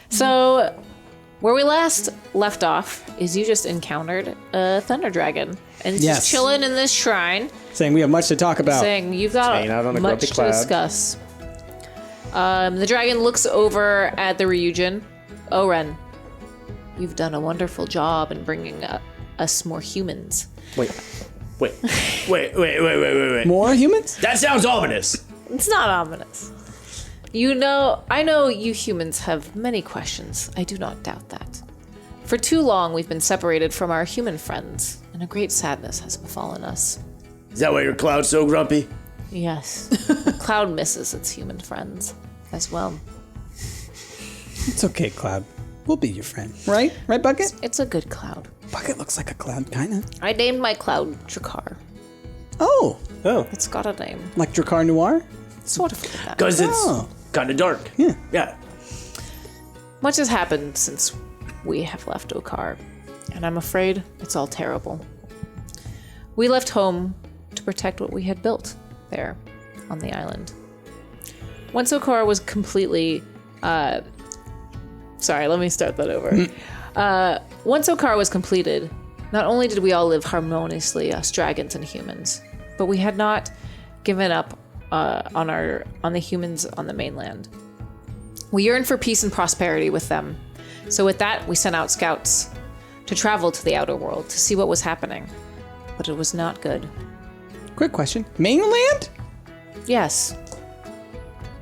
So, where we last left off is you just encountered a thunder dragon. And it's just chilling in this shrine. Saying we have much to talk about. Saying you've got much to discuss. The dragon looks over at the Ryuujin. Oren, you've done a wonderful job in bringing us more humans. Wait. More humans? That sounds ominous. It's not ominous. I know you humans have many questions. I do not doubt that. For too long, we've been separated from our human friends, and a great sadness has befallen us. Is that why your cloud's so grumpy? Yes. The cloud misses its human friends as well. It's okay, Cloud. We'll be your friend. Right? Right, Bucket? It's a good cloud. Bucket looks like a cloud, kinda. I named my cloud Drakkar. Oh. It's got a name. Like Drakkar Noir? Sort of like that. Because it's kind of dark. Yeah. Much has happened since we have left Okar, and I'm afraid it's all terrible. We left home to protect what we had built there on the island. Once Okar was completely... Sorry, let me start that over. Once Okar was completed, not only did we all live harmoniously, us dragons and humans, but we had not given up on the humans on the mainland. We yearned for peace and prosperity with them. So with that, we sent out scouts to travel to the outer world to see what was happening. But it was not good. Quick question. Mainland? Yes.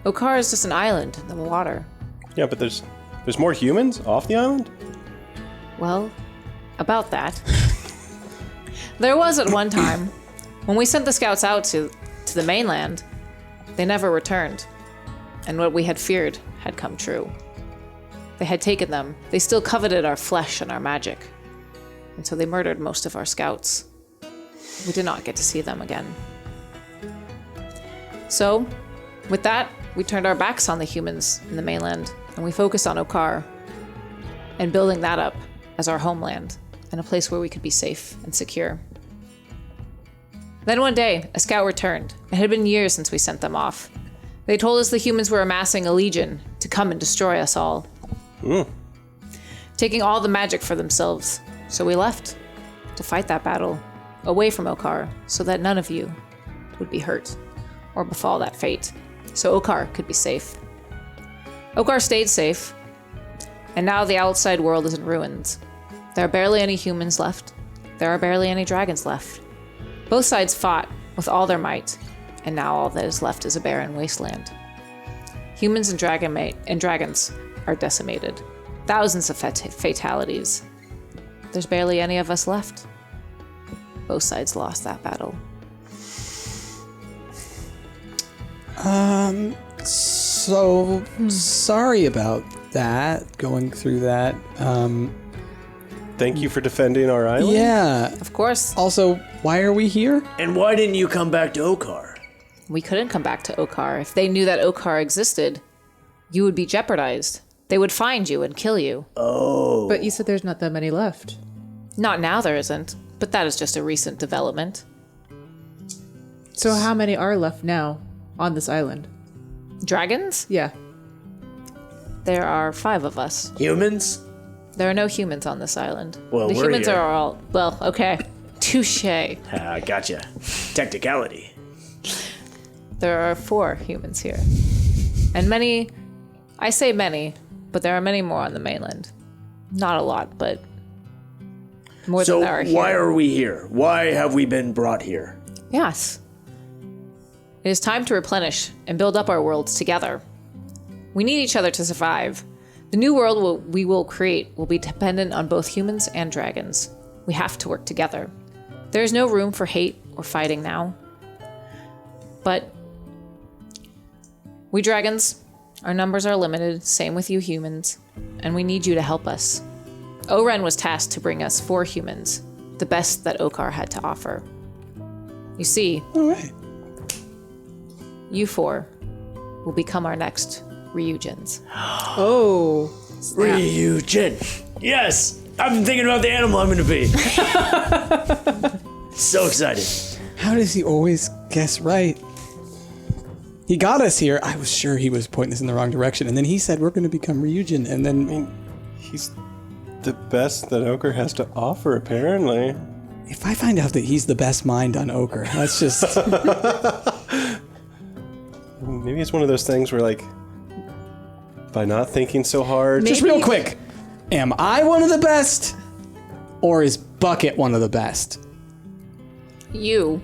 Okar is just an island in the water. Yeah, but there's more humans off the island? Well, about that. There was at one time, when we sent the scouts out to the mainland, they never returned. And what we had feared had come true. They had taken them. They still coveted our flesh and our magic. And so they murdered most of our scouts. We did not get to see them again. So, with that, we turned our backs on the humans in the mainland, and we focused on Okar and building that up as our homeland and a place where we could be safe and secure. Then one day, a scout returned. It had been years since we sent them off. They told us the humans were amassing a legion to come and destroy us all. Taking all the magic for themselves. So we left to fight that battle away from Okar so that none of you would be hurt or befall that fate. So Okar could be safe. Okar stayed safe, and now the outside world is in ruins. There are barely any humans left. There are barely any dragons left. Both sides fought with all their might, and now all that is left is a barren wasteland. Humans and dragons are decimated. Thousands of fatalities. There's barely any of us left. Both sides lost that battle. So sorry about that, going through that. Thank you for defending our island? Yeah. Of course. Also, why are we here? And why didn't you come back to Okar? We couldn't come back to Okar. If they knew that Okar existed, you would be jeopardized. They would find you and kill you. Oh. But you said there's not that many left. Not now there isn't, but that is just a recent development. So how many are left now on this island? Dragons? Yeah. There are 5 of us. Humans? There are no humans on this island. Well, the we're humans here. are all... Well, okay. Touché. Gotcha. Technicality. There are 4 humans here. And many... I say many, but there are many more on the mainland. Not a lot, but... more So than there are here. why are we here? Why have we been brought here? Yes. It is time to replenish and build up our worlds together. We need each other to survive. The new world we will create will be dependent on both humans and dragons. We have to work together. There is no room for hate or fighting now. But we dragons, our numbers are limited, same with you humans, and we need you to help us. Oren was tasked to bring us 4 humans, the best that Okar had to offer. You see, All right. you 4 will become our next Ryujins. Oh. Ryujin. Yes! I've been thinking about the animal I'm gonna be. So excited. How does he always guess right? He got us here. I was sure he was pointing us in the wrong direction. And then he said, we're going to become Ryujin. And then... He's the best that Ochre has to offer, apparently. If I find out that he's the best mind on Ochre, that's just... Maybe it's one of those things where, like, by not thinking so hard... Just real quick. Am I one of the best? Or is Bucket one of the best? You.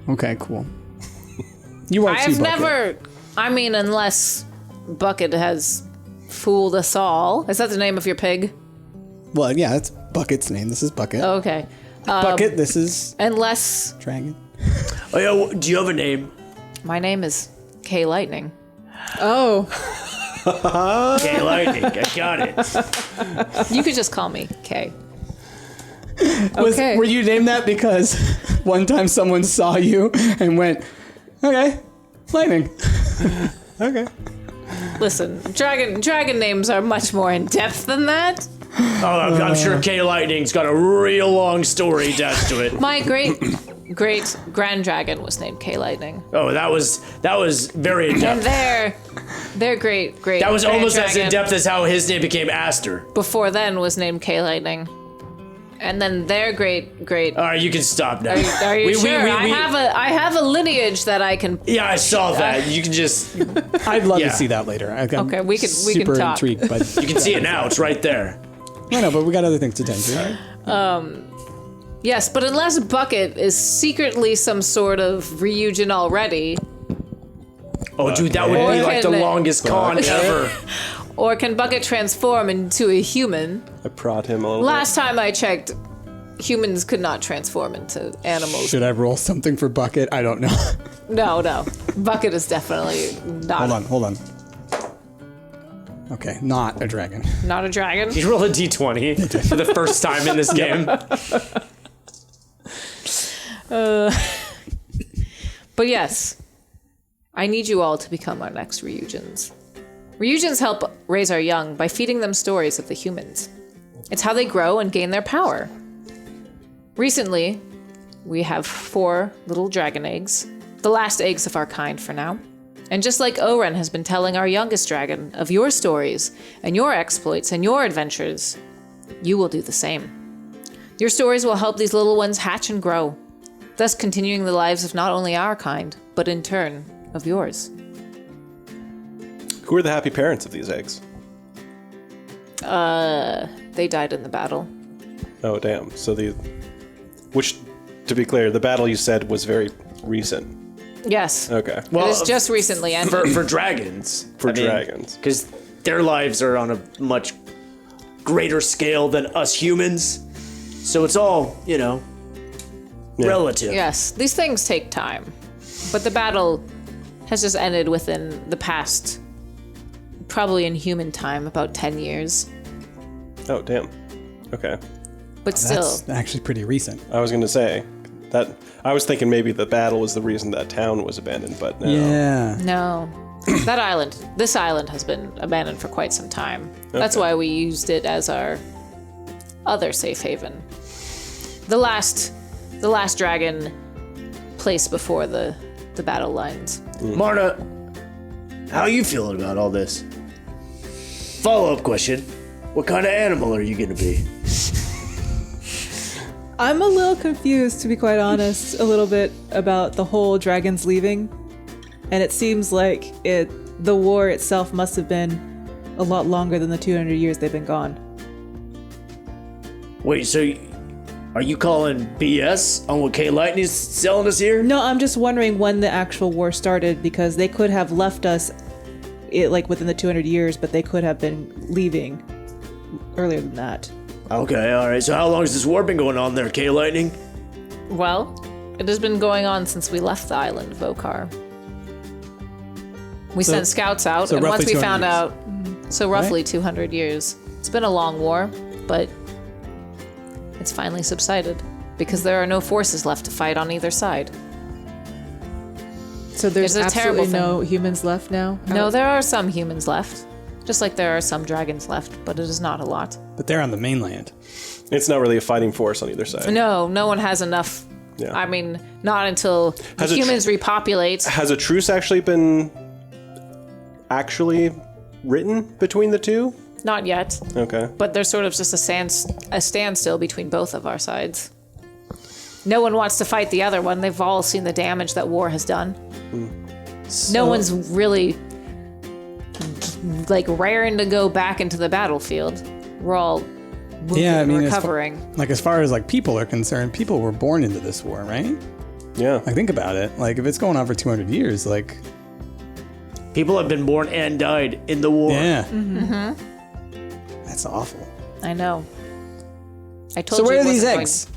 Okay, cool. You won't see I've Bucket. never... I mean, unless Bucket has fooled us all. Is that the name of your pig? Well, yeah, that's Bucket's name. This is Bucket. Okay. Bucket, this is... Unless... Dragon. Oh yeah, do you have a name? My name is K Lightning. Oh, Okay, Lightning. I got it. You could just call me K. okay. Were you named that because one time someone saw you and went, okay, Lightning. Okay. Listen, dragon names are much more in depth than that. Oh, I'm sure K Lightning's got a real long story attached to it. My great grand dragon was named K Lightning. Oh, that was very in And depth. their great That was grand almost as in dragon depth as how his name became Aster. before then was named K Lightning. And then their great All right, you can stop now. are you sure? I have a lineage that I can. Yeah, I saw that. You can just I'd love Yeah. to see that later. Okay, we can super talk. intrigued by you can see it now. It's right there. I know, but we got other things to tend to. Yes, but unless Bucket is secretly some sort of Ryujin already, Oh, dude, that would be like the Bucket. longest con ever. or can Bucket transform into a human? I prod him a little Last time I checked, humans could not transform into animals. Should I roll something for Bucket? I don't know. No. Bucket is definitely not, Hold on. Okay, not a dragon. not a dragon. You roll a d20 for the first time in this game. But yes, I need you all to become our next Ryujins. Ryujins help raise our young by feeding them stories of the humans. It's how they grow and gain their power. Recently, we have 4 little dragon eggs, the last eggs of our kind for now. And just like Oren has been telling our youngest dragon of your stories and your exploits and your adventures, you will do the same. Your stories will help these little ones hatch and grow, thus continuing the lives of not only our kind, but in turn, of yours. Who are the happy parents of these eggs? They died in the battle. Oh, damn. So which, to be clear, the battle you said was very recent. Yes. Okay. It is just recently ended. For dragons. Dragons. Because their lives are on a much greater scale than us humans. So it's all, relative. Yes, these things take time. But the battle has just ended within the past, probably in human time, about 10 years. Oh, damn. Okay. But still, That's actually pretty recent. I was going to say that I was thinking maybe the battle was the reason that town was abandoned, but no. Yeah. no. This island has been abandoned for quite some time. That's Okay. why we used it as our other safe haven. The last dragon placed before the battle lines. Marna, how are you feeling about all this? Follow-up question. What kind of animal are you going to be? I'm a little confused, to be quite honest, a little bit about the whole dragons leaving. And it seems like the war itself must have been a lot longer than the 200 years they've been gone. Wait, so are you calling BS on what K Lightning's selling us here? No, I'm just wondering when the actual war started, because they could have left us within the 200 years, but they could have been leaving earlier than that. Okay, alright. So how long has this war been going on there, K Lightning? Well, it has been going on since we left the island of Okar. We sent scouts out, and roughly once we 200 found years. out, so roughly 200 years. It's been a long war, but it's finally subsided because there are no forces left to fight on either side. So there's It's a terrible absolutely no humans left now? No, there are some humans left, just like there are some dragons left, but it is not a lot. But they're on the mainland. It's not really a fighting force on either side. No one has enough. Yeah. I mean, not until the Has it humans repopulate. Has a truce actually been actually written between the two? Not yet, Okay. but there's sort of just a standstill between both of our sides. No one wants to fight the other one. They've all seen the damage that war has done. No one's really like raring to go back into the battlefield. We're all wounded and recovering. As far as like people are concerned, people were born into this war, right? Yeah. Like think about it. Like if it's going on for 200 years, like People have been born and died in the war. yeah, Mm-hmm. that's awful. I know. I told So you where it are these wasn't eggs?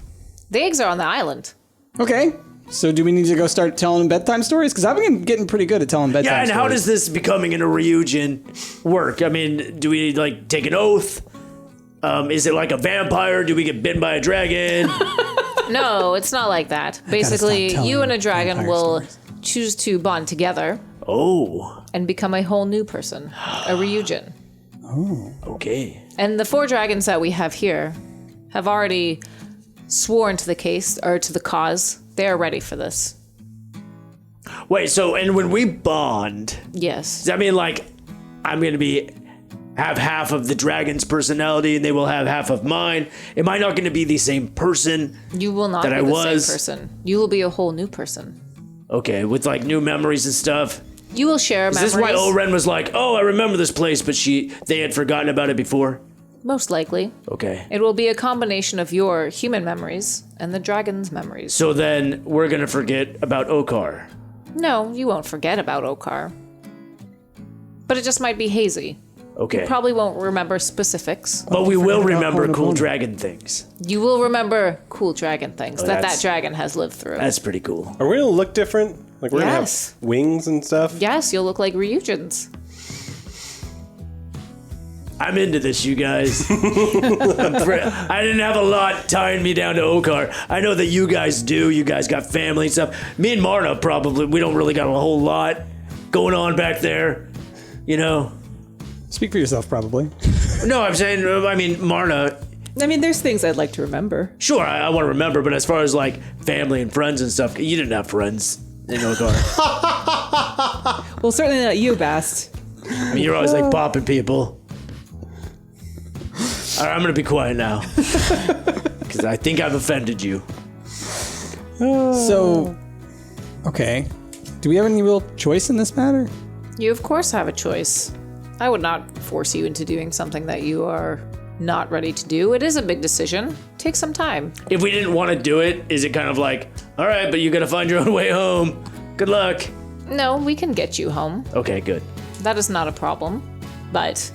The eggs are on the island. Okay. So do we need to go start telling bedtime stories? Because I've been getting pretty good at telling bedtime Yeah, and stories. how does this becoming in a Ryujin work? I mean, do we like take an oath? Is it like a vampire? Do we get bitten by a dragon? No, it's not like that. Basically, stop you and a telling dragon vampire will stories. choose to bond together Oh, and become a whole new person, a Ryujin. okay. And the 4 dragons that we have here have already sworn to the case or to the cause. They are ready for this. Wait, so and when we bond, Yes. does that mean like I'm gonna have half of the dragon's personality and they will have half of mine? Am I not gonna be the same person? You will not That be I the was- same person. You will be a whole new person. Okay, with like new memories and stuff. You will share Is memories. this why Oren was like, "Oh, I remember this place," but they had forgotten about it before? Most likely. Okay. It will be a combination of your human memories and the dragon's memories. So then we're gonna forget about Okar. No, you won't forget about Okar. But it just might be hazy. Okay. Probably won't remember specifics. But we will remember Honobono. cool dragon things. You will remember cool dragon things that that's- dragon has lived through. That's pretty cool. Are we gonna look different? Like we're Yes. gonna have wings and stuff? Yes, you'll look like Ryujins. I'm into this, you guys. I didn't have a lot tying me down to Okar. I know that you guys do. You guys got family and stuff. Me and Marna probably, we don't really got a whole lot going on back there. You know? Speak for yourself, probably. No, I'm saying, I mean, Marna, I mean, there's things I'd like to remember. sure, I want to remember, but as far as like family and friends and stuff, you didn't have friends in Okar. Well, certainly not you, Bast. I mean, you're always like popping people. All right, I'm going to be quiet now. Because I think I've offended you. So, okay. Do we have any real choice in this matter? You, of course, have a choice. I would not force you into doing something that you are not ready to do. It is a big decision. Take some time. If we didn't want to do it, is it kind of like, all right, but you got to find your own way home. Good luck. No, we can get you home. Okay, good. That is not a problem. But,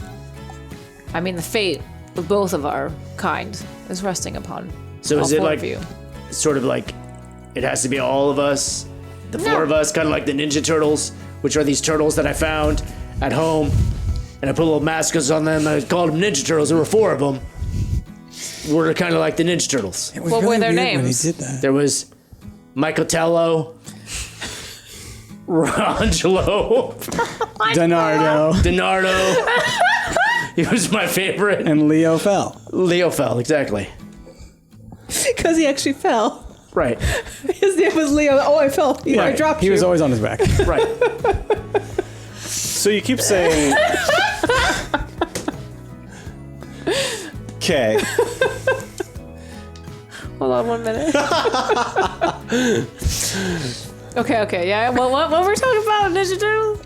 I mean, the fate of both of our kind is resting upon So all is it 4 like, of you. sort of like, it has to be all of us, the 4 of us, kind of like the Ninja Turtles, which are these turtles that I found at home, and I put little mascots on them. I called them Ninja Turtles. There were 4 of them. We're kind of like the Ninja Turtles. It was What were really their weird when he names? did that. There was Michaeltello, Rangelo, Donardo Donardo. He was my favorite. and Leo fell. Leo fell, exactly. Because he actually fell. Right, His name was Leo. Oh, I fell. I Right. dropped He you. was always on his back. right. So you keep saying okay. Hold on 1 minute. Okay, yeah. Well, what we're talking about, Ninja Turtles?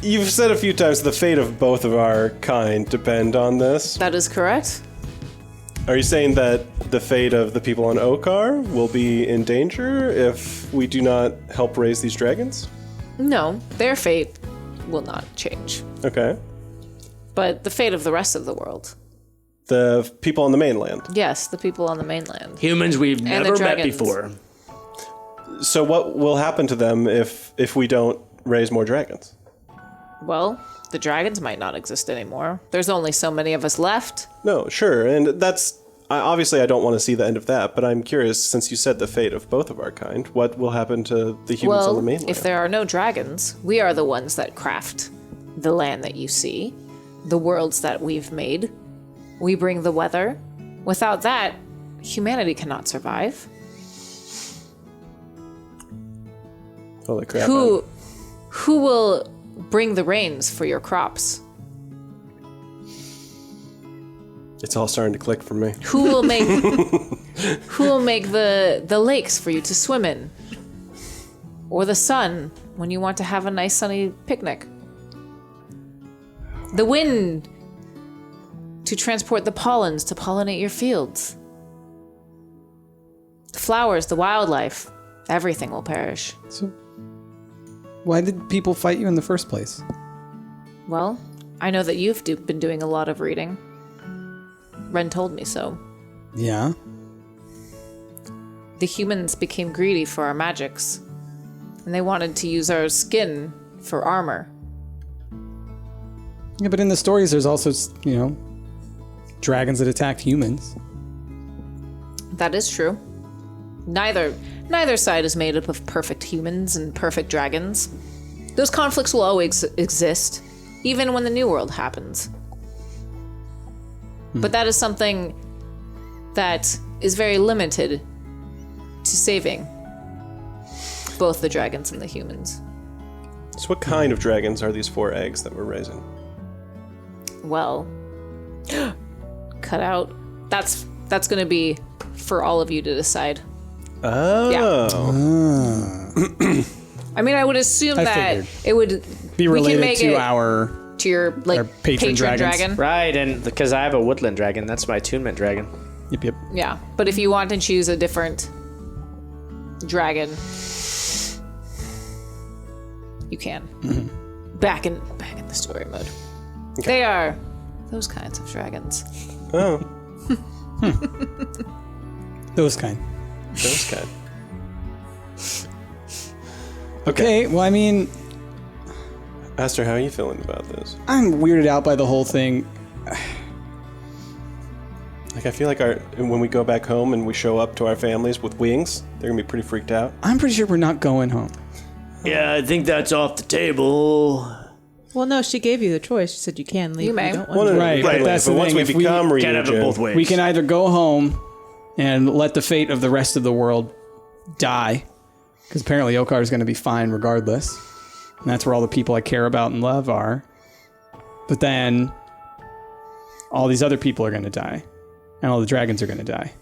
You've said a few times the fate of both of our kind depend on this. That is correct. Are you saying that the fate of the people on Okar will be in danger if we do not help raise these dragons? No, their fate will not change. Okay. But the fate of the rest of the world. The people on the mainland. Yes, the people on the mainland. Humans we've the never met dragons. before. So what will happen to them if we don't raise more dragons? Well, the dragons might not exist anymore. There's only so many of us left. No, sure, and obviously I don't want to see the end of that, but I'm curious, since you said the fate of both of our kind, what will happen to the humans on the Well, mainland? if there are no dragons, we are the ones that craft the land that you see, the worlds that we've made. We bring the weather. Without that, humanity cannot survive. Holy crap. Who will bring the rains for your crops? It's all starting to click for me. Who will make the lakes for you to swim in? Or the sun when you want to have a nice sunny picnic? The wind to transport the pollens to pollinate your fields. The flowers, the wildlife, everything will perish. So, why did people fight you in the first place? Well, I know that you've been doing a lot of reading. Ren told me so. Yeah. The humans became greedy for our magics, and they wanted to use our skin for armor. Yeah, but in the stories, there's also, dragons that attacked humans. That is true. Neither side is made up of perfect humans and perfect dragons. Those conflicts will always exist, even when the New World happens. But that is something that is very limited to saving both the dragons and the humans. So what kind of dragons are these 4 eggs that we're raising? Well, cut out. That's going to be for all of you to decide. Oh. I mean, I would assume I that figured. it would Be we can related make to it our to your our patron dragons. dragon. Right, and because I have a woodland dragon, that's my attunement dragon. Yep. Yeah, but if you want to choose a different dragon, you can. Back in the story mode. Okay. They are those kinds of dragons. Oh. Those kind. Those kind. Okay, well, I mean, Aster, how are you feeling about this? I'm weirded out by the whole thing. Like, I feel like when we go back home and we show up to our families with wings, they're gonna be pretty freaked out. I'm pretty sure we're not going home. Yeah, I think that's off the table. Well, no, she gave you the choice. She said you can leave. You may. if don't Well, want to. Right, but that's but the once thing. we If become Can't have it both Ryujin, ways. we can either go home and let the fate of the rest of the world die, because apparently Okar is going to be fine regardless, and that's where all the people I care about and love are. But then all these other people are going to die, and all the dragons are going to die.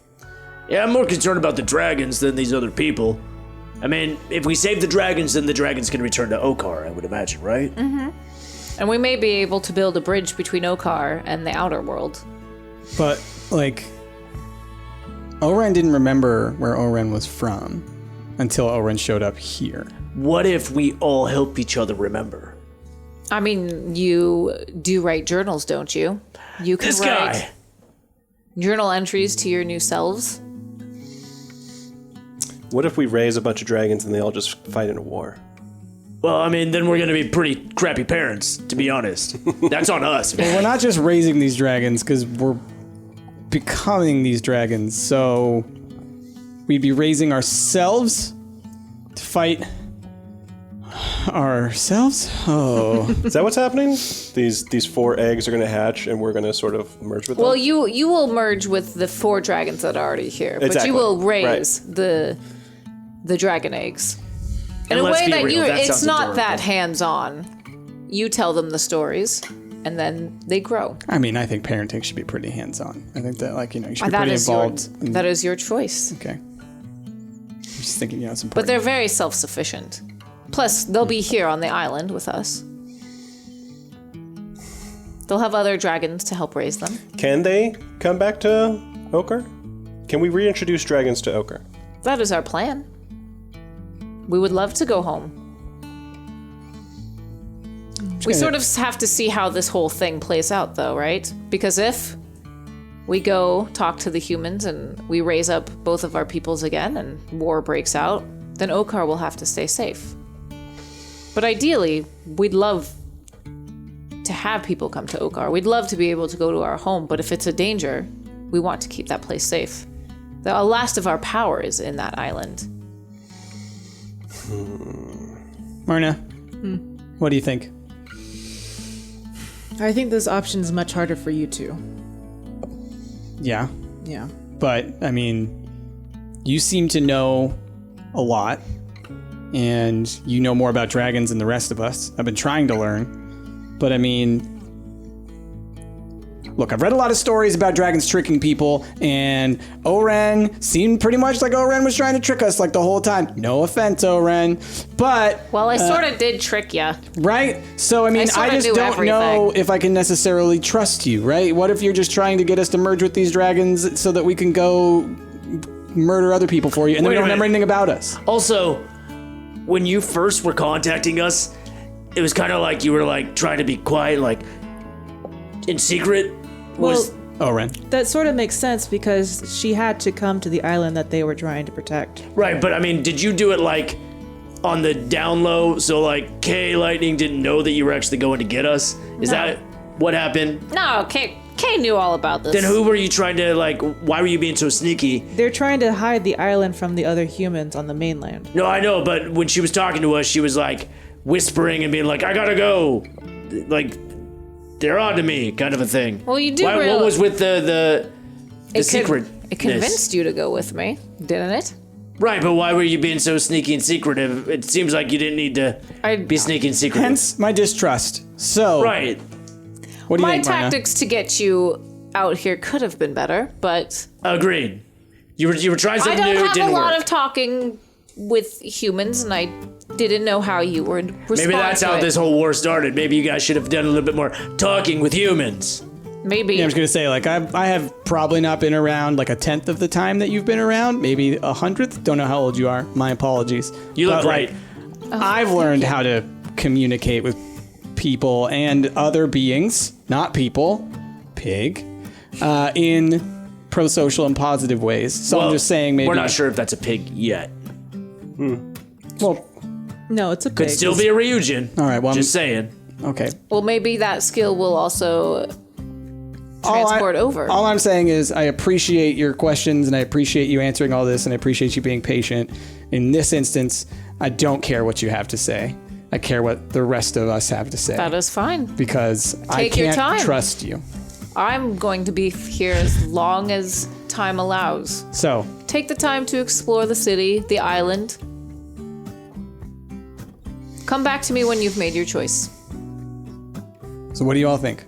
Yeah, I'm more concerned about the dragons than these other people. I mean, if we save the dragons, then the dragons can return to Okar, I would imagine, right? Mm-hmm. And we may be able to build a bridge between Okar and the outer world. But, like, Oren didn't remember where Oren was from until Oren showed up here. What if we all help each other remember? I mean, you do write journals, don't you? You can This write guy! journal entries to your new selves. what if we raise a bunch of dragons and they all just fight in a war? Well, I mean, then we're gonna be pretty crappy parents, to be honest. That's on us, man. We're not just raising these dragons, because we're becoming these dragons, so we'd be raising ourselves to fight ourselves? Oh. Is that what's happening? These 4 eggs are gonna hatch and we're gonna sort of merge with them? Well, you will merge with the 4 dragons that are already here, but Exactly. you will raise Right. the dragon eggs. In And a let's way be that real, that it's sounds not adorable. that hands-on. You tell them the stories, and then they grow. I mean, I think parenting should be pretty hands-on. I think that, you should be That pretty is involved. that is your choice. Okay. I'm just thinking, it's important. But they're very self-sufficient. Plus, they'll be here on the island with us. They'll have other dragons to help raise them. Can they come back to Okar? Can we reintroduce dragons to Okar? That is our plan. We would love to go home. We sort of have to see how this whole thing plays out, though, right? Because if we go talk to the humans and we raise up both of our peoples again and war breaks out, then Okar will have to stay safe. But ideally, we'd love to have people come to Okar. We'd love to be able to go to our home, but if it's a danger, we want to keep that place safe. The last of our power is in that island. Marna, what do you think? I think this option is much harder for you two. Yeah, Yeah. but, I mean, you seem to know a lot, and you know more about dragons than the rest of us. I've been trying to learn, but I mean, look, I've read a lot of stories about dragons tricking people, and Oren seemed pretty much like Oren was trying to trick us like the whole time. No offense, Oren, but... Well, I sort of did trick ya. Right? So, I mean, I just don't know if I can necessarily trust you, right? What if you're just trying to get us to merge with these dragons so that we can go murder other people for you, and then we don't remember anything about us? Also, when you first were contacting us, it was kind of like you were like trying to be quiet, like in secret. Oren. That sort of makes sense because she had to come to the island that they were trying to protect. Right, but I mean, did you do it like on the down low, so like K Lightning didn't know that you were actually going to get us? Is that what happened? No, Kay knew all about this. Then who were you trying to, like, why were you being so sneaky? They're trying to hide the island from the other humans on the mainland. No, I know, but when she was talking to us, she was like whispering and being like, I gotta go. Like, they're on to me, kind of a thing. Well, you do What was with the secret? It convinced you to go with me, didn't it? Right, but why were you being so sneaky and secretive? It seems like you didn't need to be sneaky and secretive. Hence my distrust. So, Right. what do you My think, Brenna? tactics to get you out here could have been better, but Agreed. You were trying I something don't new, it have a didn't lot work. of talking with humans, and I didn't know how you would respond. Maybe that's to how it. this whole war started. Maybe you guys should have done a little bit more talking with humans. Maybe. Yeah, I was gonna say, like, I have probably not been around like 1/10 of the time that you've been around, maybe 100th. Don't know how old you are. My apologies. You look But, like, great. I've learned how to communicate with people and other beings, not people, pig, in pro-social and positive ways. So I'm just saying, maybe we're not sure if that's a pig yet. Well, No, it's a Could pig. still be a Ryujin. all right. Well, Just saying. okay. Well, maybe that skill will also transport over. All I'm saying is I appreciate your questions and I appreciate you answering all this and I appreciate you being patient. In this instance, I don't care what you have to say. I care what the rest of us have to say. That is fine. Because I Take your can't time. trust you. I'm going to be here as long as time allows. So, Take the time to explore the city, the island. Come back to me when you've made your choice. so what do you all think?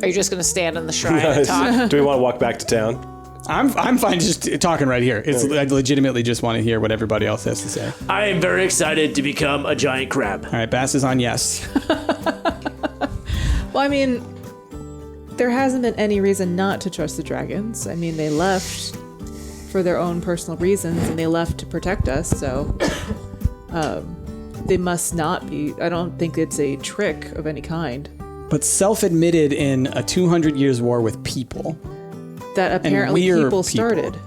Are you just going to stand in the shrine and talk? Do we want to walk back to town? I'm fine just talking right here. I legitimately just want to hear what everybody else has to say. I am very excited to become a giant crab. All right, Bass is on yes. Well, I mean, there hasn't been any reason not to trust the dragons. I mean, they left for their own personal reasons, and they left to protect us, so they must not be. I don't think it's a trick of any kind. But self-admitted in a 200 years war with people. That apparently we're people people. started.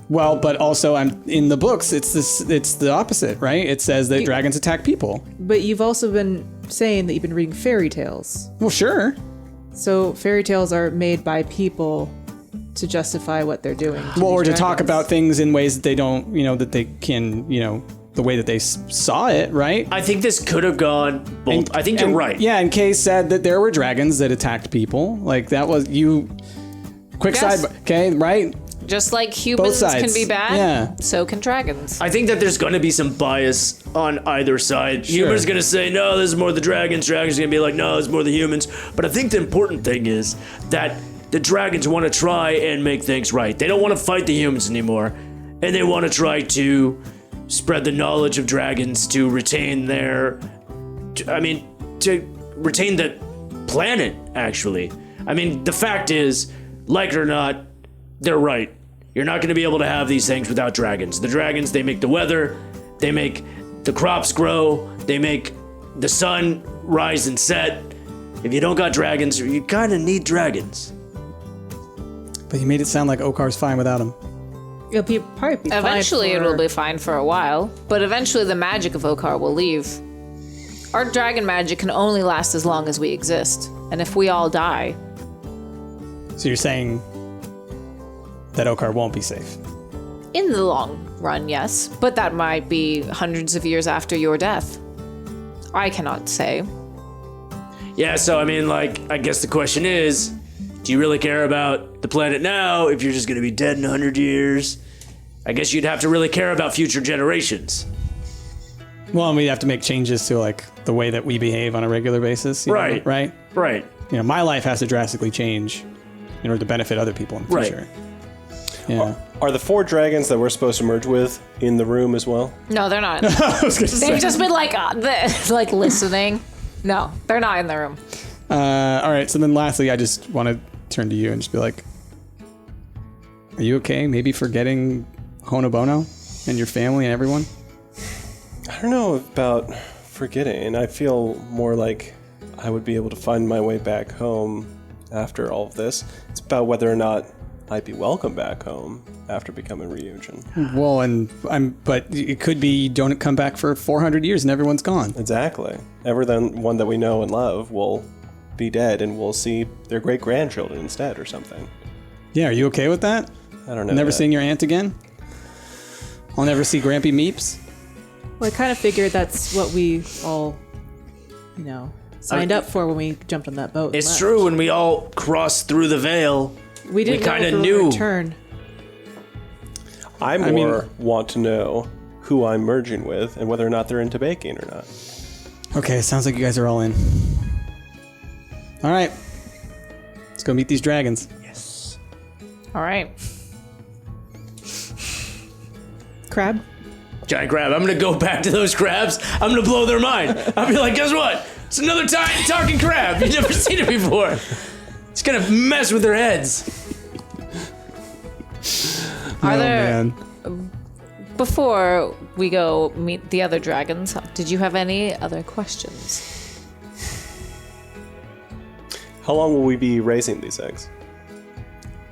Well, but also I'm in the books. It's the opposite, right? It says that dragons attack people. But you've also been saying that you've been reading fairy tales. Well, sure. So fairy tales are made by people to justify what they're doing. Well, or to these talk dragons. about things in ways that they don't, that they can, the way that they saw it, right? I think this could have gone both. I think you're right. Yeah, and Kay said that there were dragons that attacked people. Like that was you. Quick Yes. side, okay, right? Just like humans sides. can be bad, Yeah. so can dragons. I think that there's going to be some bias on either side. Humans going to say, no, this is more the dragons. Dragons going to be like, no, it's more the humans. But I think the important thing is that the dragons want to try and make things right. They don't want to fight the humans anymore. And they want to try to spread the knowledge of dragons to retain to retain the planet, actually. I mean, the fact is, like it or not, they're right. You're not going to be able to have these things without dragons. The dragons, they make the weather, they make the crops grow, they make the sun rise and set. If you don't got dragons, you kind of need dragons. But you made it sound like Okar's fine without him. It'll probably be fine Eventually for- it will be fine for a while, but eventually the magic of Okar will leave. Our dragon magic can only last as long as we exist, and if we all die, So you're saying that Okar won't be safe? in the long run, yes, but that might be hundreds of years after your death. I cannot say. Yeah, so I mean, I guess the question is, do you really care about the planet now if you're just going to be dead in 100 years? I guess you'd have to really care about future generations. Well, and we have to make changes to like the way that we behave on a regular basis. Right. Right. Right. You know, my life has to drastically change in order to benefit other people in the Right. future. Yeah. Are the 4 dragons that we're supposed to merge with in the room as well? No, they're not. I was gonna say. They've just been like listening. No, they're not in the room. All right. So then, lastly, I just want to turn to you and just be like, "Are you okay? Maybe forgetting Honobono and your family and everyone?" I don't know about forgetting. I feel more like I would be able to find my way back home after all of this. It's about whether or not I'd be welcome back home after becoming Ryujin. Well, but it could be you don't come back for 400 years and everyone's gone. Exactly. Everyone that we know and love will be dead, and we'll see their great-grandchildren instead or something. Yeah, are you okay with that? I don't know. Never yet. seeing your aunt again? I'll never see Grampy Meeps? Well, I kind of figured that's what we all, signed up for when we jumped on that boat. and It's left. true. When we all crossed through the veil, We didn't know kinda if we knew. would return. I want to know who I'm merging with and whether or not they're into baking or not. Okay, sounds like you guys are all in. All right. Let's go meet these dragons. All right. Crab? giant crab. I'm gonna go back to those crabs. I'm gonna blow their mind. I'll be like, guess what? It's another talking crab. You've never seen it before. It's gonna mess with their heads. Are there, Man. before we go meet the other dragons, did you have any other questions? How long will we be raising these eggs?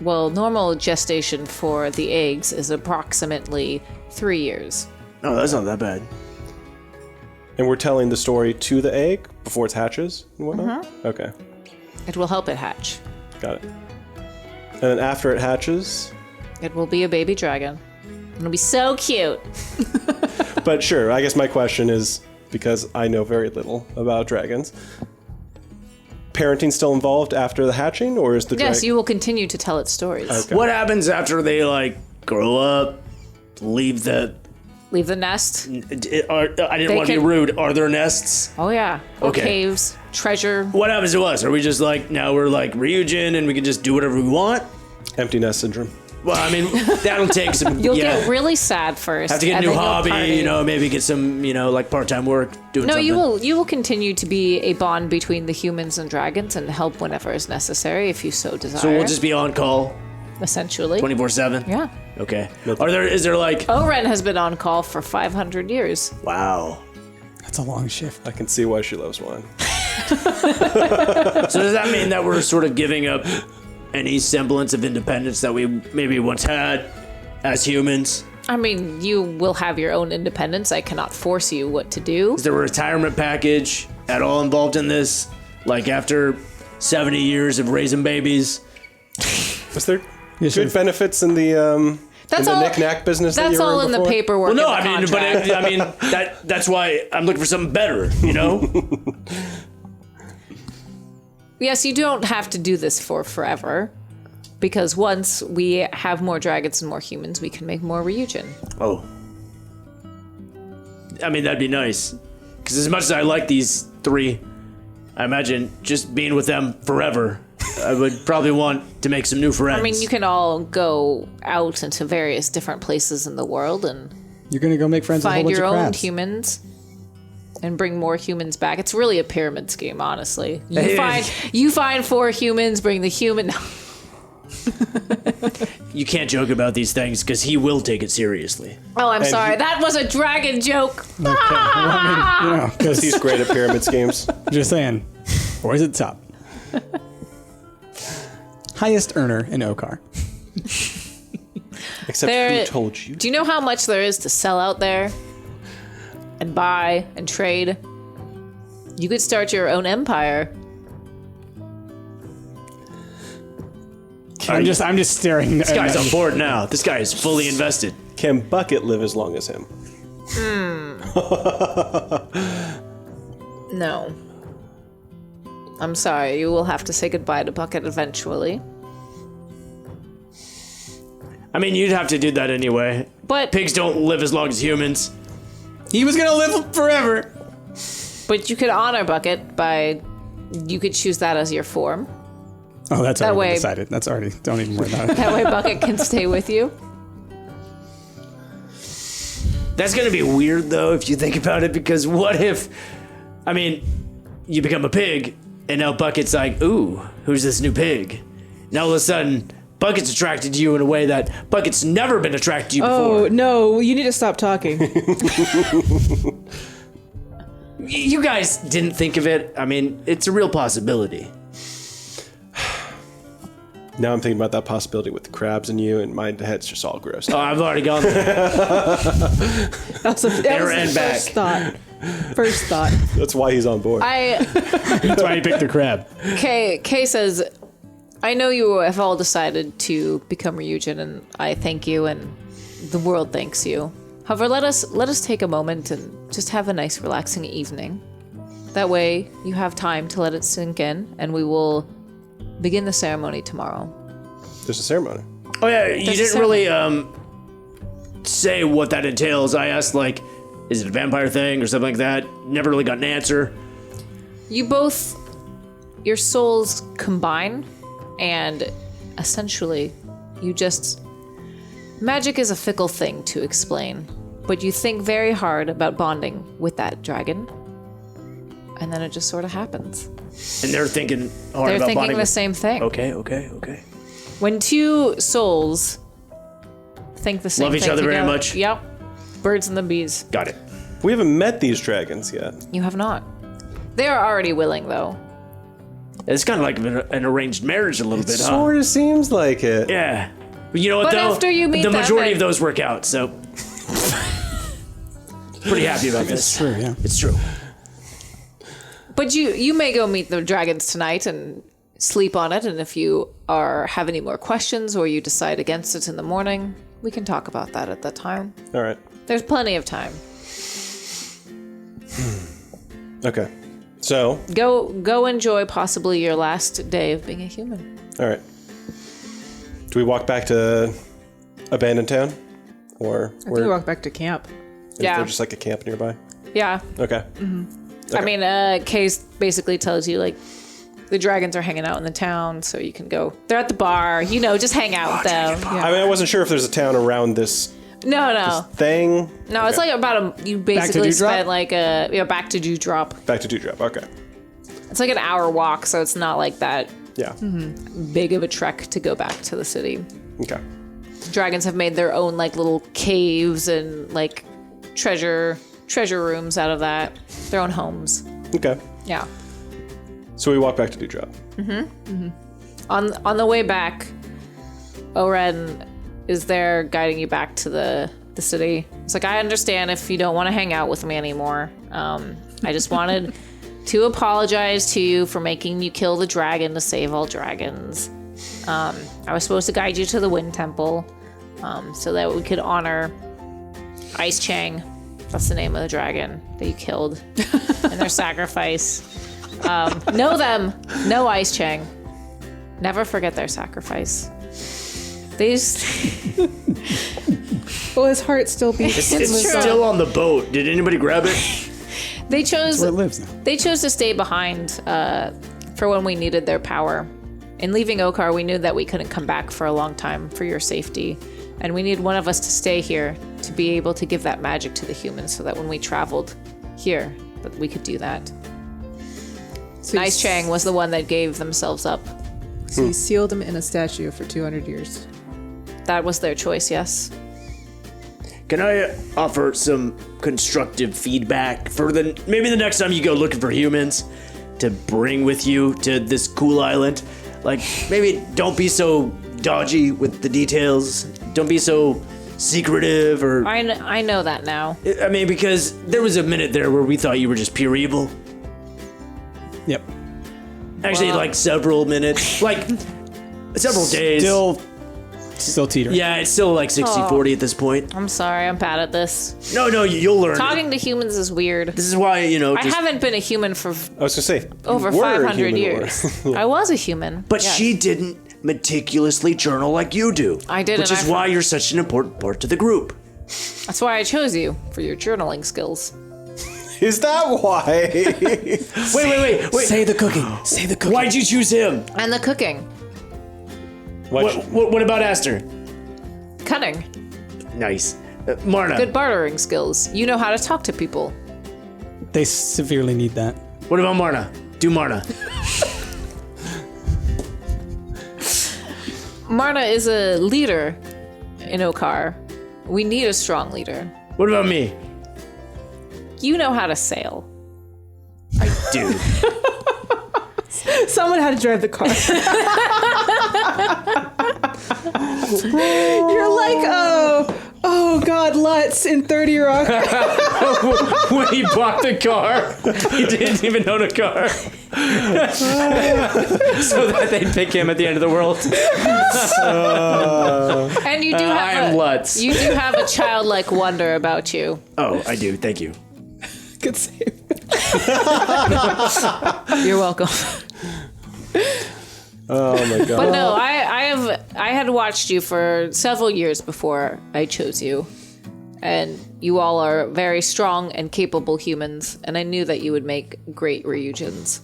Well, normal gestation for the eggs is approximately 3 years. No, that's not that bad. And we're telling the story to the egg before it hatches and whatnot? Okay, It will help it hatch. got it. And then after it hatches, It will be a baby dragon. It'll be so cute. but sure, I guess my question is, because I know very little about dragons, parenting still involved after the hatching, or is the Yes, you will continue to tell its stories. Okay. What happens after they like grow up, leave the? Leave the nest. I didn't want to be can- rude. Are there nests? Oh yeah. Or Okay. caves, treasure. What happens to us? Are we just like now we're like Ryujin and we can just do whatever we want? empty nest syndrome? Well, I mean that'll take some. You'll yeah. get really sad first. Have to get a and new then you'll hobby, party. maybe get some, like part-time work doing No, something. you will continue to be a bond between the humans and dragons and help whenever is necessary if you so desire. So we'll just be on call essentially. 24/7. Yeah. Okay. Is there like? Oren has been on call for 500 years. Wow. That's a long shift. I can see why she loves wine. So does that mean that we're sort of giving up any semblance of independence that we maybe once had as humans? I mean, you will have your own independence. I cannot force you what to do. Is there a retirement package at all involved in this? Like after 70 years of raising babies? Was there Yeah, sure. good benefits in the That's in the all. knick-knack business that That's you were all in the before? paperwork. Well, no, and the I mean, contract. that's why I'm looking for something better, you know? Yes, you don't have to do this for forever, because once we have more dragons and more humans, we can make more Ryujin. Oh. I mean, that'd be nice. Because as much as I like these three, I imagine just being with them forever, I would probably want to make some new friends. I mean, you can all go out into various different places in the world and You're gonna go make friends with a whole find bunch your of own crabs. humans and bring more humans back. It's really a pyramid scheme, honestly. Hey. You find 4 humans, bring the human. You can't joke about these things because he will take it seriously. Oh, I'm sorry. That was a dragon joke. Because He's great at pyramid schemes. just saying, boys at the top. Highest earner in Okar. Except There- who told you? Do you know how much there is to sell out there and buy and trade? You could start your own empire. I'm just staring. This guy's on board now. This guy is fully invested. Can Bucket live as long as him? No. I'm sorry. You will have to say goodbye to Bucket eventually. I mean, you'd have to do that anyway. But Pigs don't live as long as humans. He was gonna live forever. But you could honor Bucket by, you could choose that as your form. Oh, that's That already way- decided. That's already. Don't even worry about it. That way Bucket can stay with you. That's gonna be weird though if you think about it, because what if, I mean, you become a pig and now Bucket's like, ooh, who's this new pig? And all of a sudden, Bucket's attracted to you in a way that Bucket's never been attracted to you Oh, before. no, you need to stop talking. You guys didn't think of it. I mean, it's a real possibility. Now I'm thinking about that possibility with the crabs and you, and my head's just all gross. Oh, I've already gone there. That was There the and first thought. First thought. That's why he's on board. That's why you picked the crab. Kay says, I know you have all decided to become Ryujin, and I thank you, and the world thanks you. However, let us take a moment and just have a nice, relaxing evening. That way, you have time to let it sink in, and we will begin the ceremony tomorrow. There's a ceremony. Oh yeah, you There's a didn't really say what that entails. I asked like, is it a vampire thing or something like that? Never really got an answer. You both, your souls combine, and essentially, you just... Magic is a fickle thing to explain, but you think very hard about bonding with that dragon, and then it just sort of happens. And they're thinking hard They're about thinking bonding the with- same thing. Okay. When two souls think the same Love thing each other very together- much. Yep. Birds and the bees. Got it. We haven't met these dragons yet. You have not. They are already willing, though. It's kind of like an arranged marriage a little bit, huh? Sort of seems like it. Yeah. But you know what But though? after you meet the them, majority then- of those work out, so pretty happy about this. It's true, yeah. It's true. But you may go meet the dragons tonight and sleep on it, and if you have any more questions or you decide against it in the morning, we can talk about that at that time. All right. There's plenty of time. Okay. So, Go enjoy possibly your last day of being a human. all right. Do we walk back to Abandoned Town? Or I think we walk back to camp. is Yeah. there just like a camp nearby? Yeah. Okay. I mean, Case basically tells you, like, the dragons are hanging out in the town, so you can go. They're at the bar, just hang out with them. I mean, I wasn't sure if there's a town around this No. thing. No, it's like about you basically Dewdrop? spent like back to Dewdrop. Back to Dewdrop. Okay. It's like an hour walk, so it's not like that Yeah. big of a trek to go back to the city. Okay. Dragons have made their own like little caves and like treasure rooms out of that. Their own homes. Okay. Yeah. So we walk back to Dewdrop. On the way back, Oren is there guiding you back to the city. It's like, I understand if you don't want to hang out with me anymore. I just wanted to apologize to you for making you kill the dragon to save all dragons. I was supposed to guide you to the Wind Temple so that we could honor Ice Chang. That's the name of the dragon that you killed in their sacrifice. Know them. Know Ice Chang. Never forget their sacrifice. These. Well, his heart still beats. It's true. still on the boat. Did anybody grab it? They chose. Where it lives now. They chose to stay behind for when we needed their power. In leaving Okar, we knew that we couldn't come back for a long time for your safety, and we need one of us to stay here to be able to give that magic to the humans, so that when we traveled here, that we could do that. So Ice Chang was the one that gave themselves up. So he sealed him in a statue for 200 years. That was their choice. Yes. Can I offer some constructive feedback for maybe the next time you go looking for humans to bring with you to this cool island? Like, maybe don't be so dodgy with the details. Don't be so secretive or... I know that now. I mean, because there was a minute there where we thought you were just pure evil. Yep. Actually, Well- like several minutes. Like, several days. Still teetering. Yeah, it's still like 60-40 at this point. I'm sorry. I'm bad at this. No, you'll learn. Talking to humans is weird. This is why, I just... haven't been a human for I was gonna say over you were a 500 human years. or- I was a human. But yes. she didn't meticulously journal like you do. I did, Which and is I why you're such an important part to the group. That's why I chose you, for your journaling skills. Is that why? Wait. Say the cooking. Why'd you choose him? And the cooking. What about Aster? Cunning. Nice. Marna. Good bartering skills. You know how to talk to people. They severely need that. What about Marna? Do Marna. Marna is a leader in Okar. We need a strong leader. What about me? You know how to sail. I do. Someone had to drive the car. You're like, oh God, Lutz in 30 Rock. When he bought the car, he didn't even own a car. So that they'd pick him at the end of the world. And you do have I'm Lutz. You do have a childlike wonder about you. Oh, I do. Thank you. Good save. You're welcome. Oh my god. But no, I had watched you for several years before I chose you. And you all are very strong and capable humans, and I knew that you would make great Ryujins.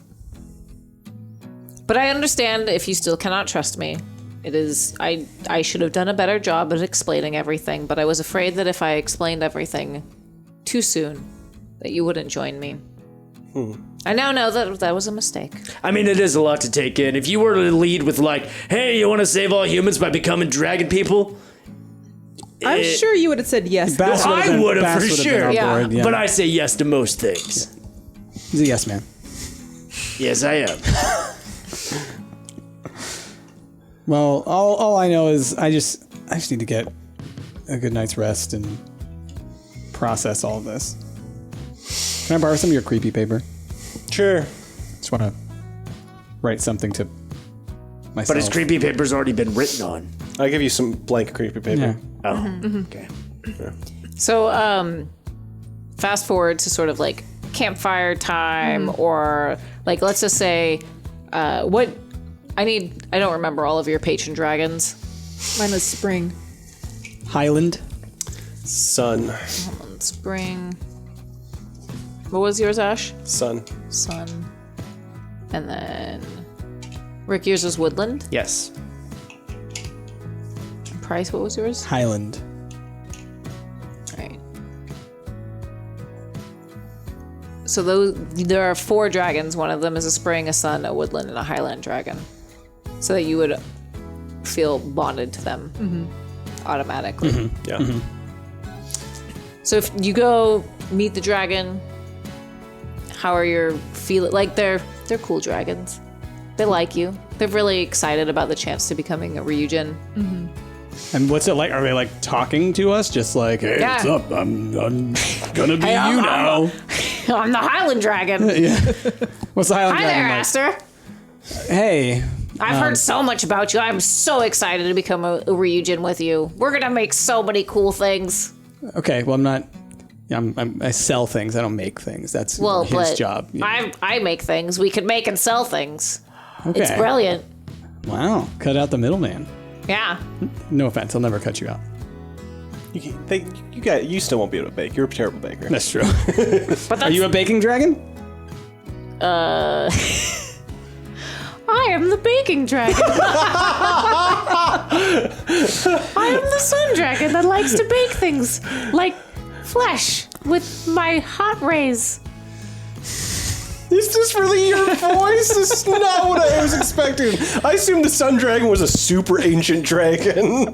But I understand if you still cannot trust me. I should have done a better job at explaining everything, but I was afraid that if I explained everything too soon, that you wouldn't join me. I now know that was a mistake. I mean, it is a lot to take in. If you were to lead with like, hey, you want to save all humans by becoming dragon people? I'm sure you would have said yes. Bass I been- would have Bass for would been sure. on Yeah. board, But I say yes to most things. He's a yes man. Yes, I am. Well, all I know is I just need to get a good night's rest and process all of this. Can I borrow some of your creepy paper? Sure. Just want to write something to myself. But his creepy paper's already been written on. I'll give you some blank creepy paper. Yeah. Oh, okay. So, fast forward to sort of like campfire time, or like, let's just say, I don't remember all of your patron dragons. Mine was spring. Highland. Sun. Spring. What was yours, Ash? Sun. Sun. And then Rick, yours was woodland. Yes. Price, what was yours? Highland. Right. So there are 4 dragons. One of them is a spring, a sun, a woodland, and a highland dragon. So that you would feel bonded to them automatically. Yeah. So if you go meet the dragon, how are your feeling? Like they're cool dragons. They like you. They're really excited about the chance to becoming a Ryujin. And what's it like? Are they like talking to us? Just like, hey, Yeah. what's up? I'm gonna be Hey, you now. I'm the Highland Dragon. What's the Highland Hi there, Dragon like? Aster. Hey. I've heard so much about you. I'm so excited to become a Ryujin with you. We're gonna make so many cool things. Okay. Well, I'm not. I sell things. I don't make things. That's Well, his but job. Yeah. I make things. We can make and sell things. Okay. It's brilliant. Wow. Cut out the middleman. Yeah. No offense. I'll never cut you out. You still won't be able to bake. You're a terrible baker. That's true. But that's, Are you a baking dragon? I am the baking dragon. I am the sun dragon that likes to bake things like flesh with my hot rays. Is this really your voice? This is not what I was expecting. I assumed the sun dragon was a super ancient dragon.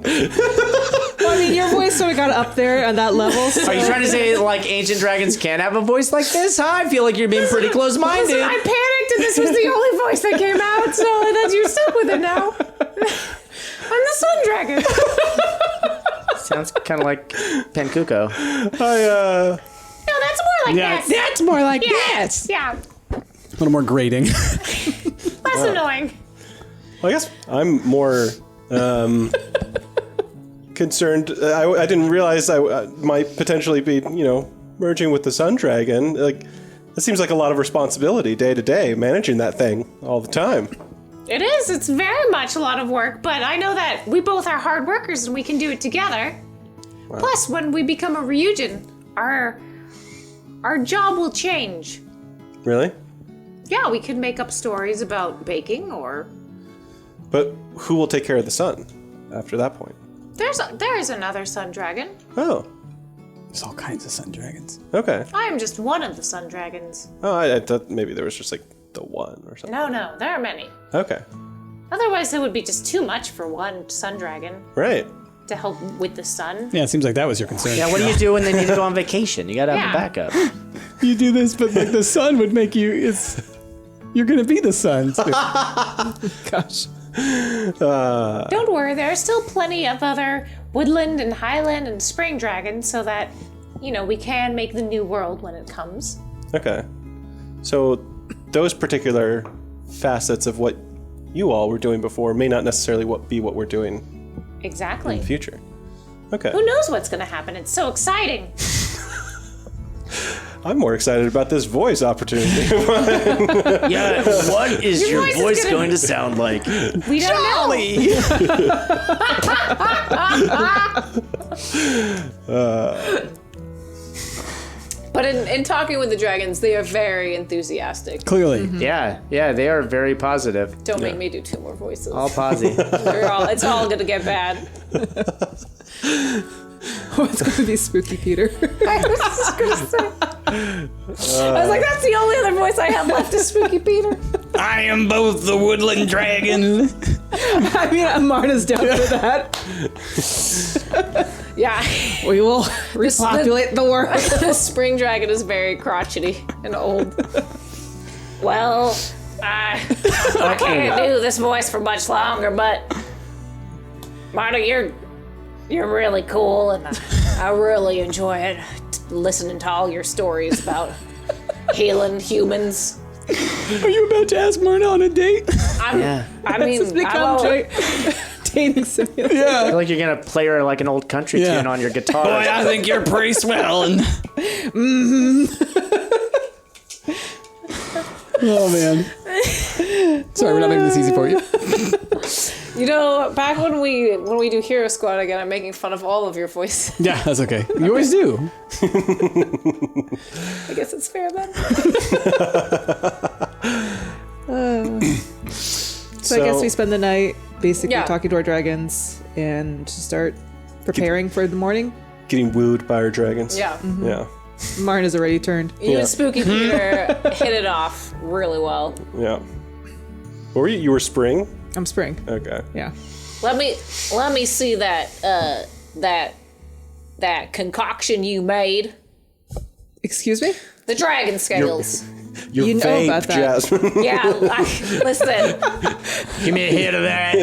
Well, I mean, your voice sort of got up there on that level. So. Are you trying to say like ancient dragons can't have a voice like this? Huh? I feel like you're being pretty close-minded. Listen, I panicked and this was the only voice that came out, so that you're stuck with it now. I'm the sun dragon. Sounds kind of like Pankuko. No, that's more like this. That's more like Yeah. this. Yeah. A little more grating. Less annoying. Well, I guess I'm more concerned. I didn't realize I might potentially be, merging with the sun dragon. Like, that seems like a lot of responsibility day to day, managing that thing all the time. It is. It's very much a lot of work, but I know that we both are hard workers and we can do it together. Plus, when we become a Ryujin, our job will change. Really? Yeah, we could make up stories about baking, or But who will take care of the sun after that point? there is another sun dragon. Oh, There's all kinds of sun dragons. okay. I am just one of the sun dragons. Oh, I thought maybe there was just like the one or something. No, there are many. Okay. Otherwise, it would be just too much for one sun dragon Right. to help with the sun. Yeah, it seems like that was your concern. Yeah, what do you do when they need to go on vacation? You gotta have Yeah. a backup. You do this, but like the sun would make you. You're gonna be the sun. Gosh. Don't worry, there are still plenty of other woodland and highland and spring dragons, so that we can make the new world when it comes. Okay. So those particular facets of what you all were doing before may not necessarily be what we're doing Exactly. in the future. Okay. Who knows what's going to happen? It's so exciting. I'm more excited about this voice opportunity. Yeah, what is Your your voice is voice gonna- going to sound like? We don't know. But in talking with the dragons, they are very enthusiastic. Clearly. Yeah, they are very positive. Don't make me do 2 more voices. All posy. It's all gonna get bad. It's going to be Spooky Peter. I was just gonna say. I was like, that's the only other voice I have left is Spooky Peter. I am both the woodland dragon. I mean, Marna's down for that. Yeah. We will repopulate the world. The spring dragon is very crotchety and old. Well, I can't do this voice for much longer, but Marta, you're really cool, and I really enjoy it listening to all your stories about healing humans. Are you about to ask Marna on a date? I mean, It's become dating simulator. I Yeah. feel like you're gonna play her like an old country Yeah. tune on your guitar. Boy, I think you're pretty swell. And... Oh man. Sorry, we're not making this easy for you. Back when we do Hero Squad again, I'm making fun of all of your voices. Yeah, that's okay. You always do. I guess it's fair then. So I guess we spend the night basically Yeah. talking to our dragons and start preparing for the morning. Getting wooed by our dragons. Yeah. Yeah. Marna's already turned. You Yeah. and Spooky Peter hit it off really well. Yeah. What were you? You were spring? I'm spring. Okay. Yeah. let me see that concoction you made. Excuse me? The dragon scales. You're You know vague, about that. Jasmine. Yeah, listen. Give me a hit of that.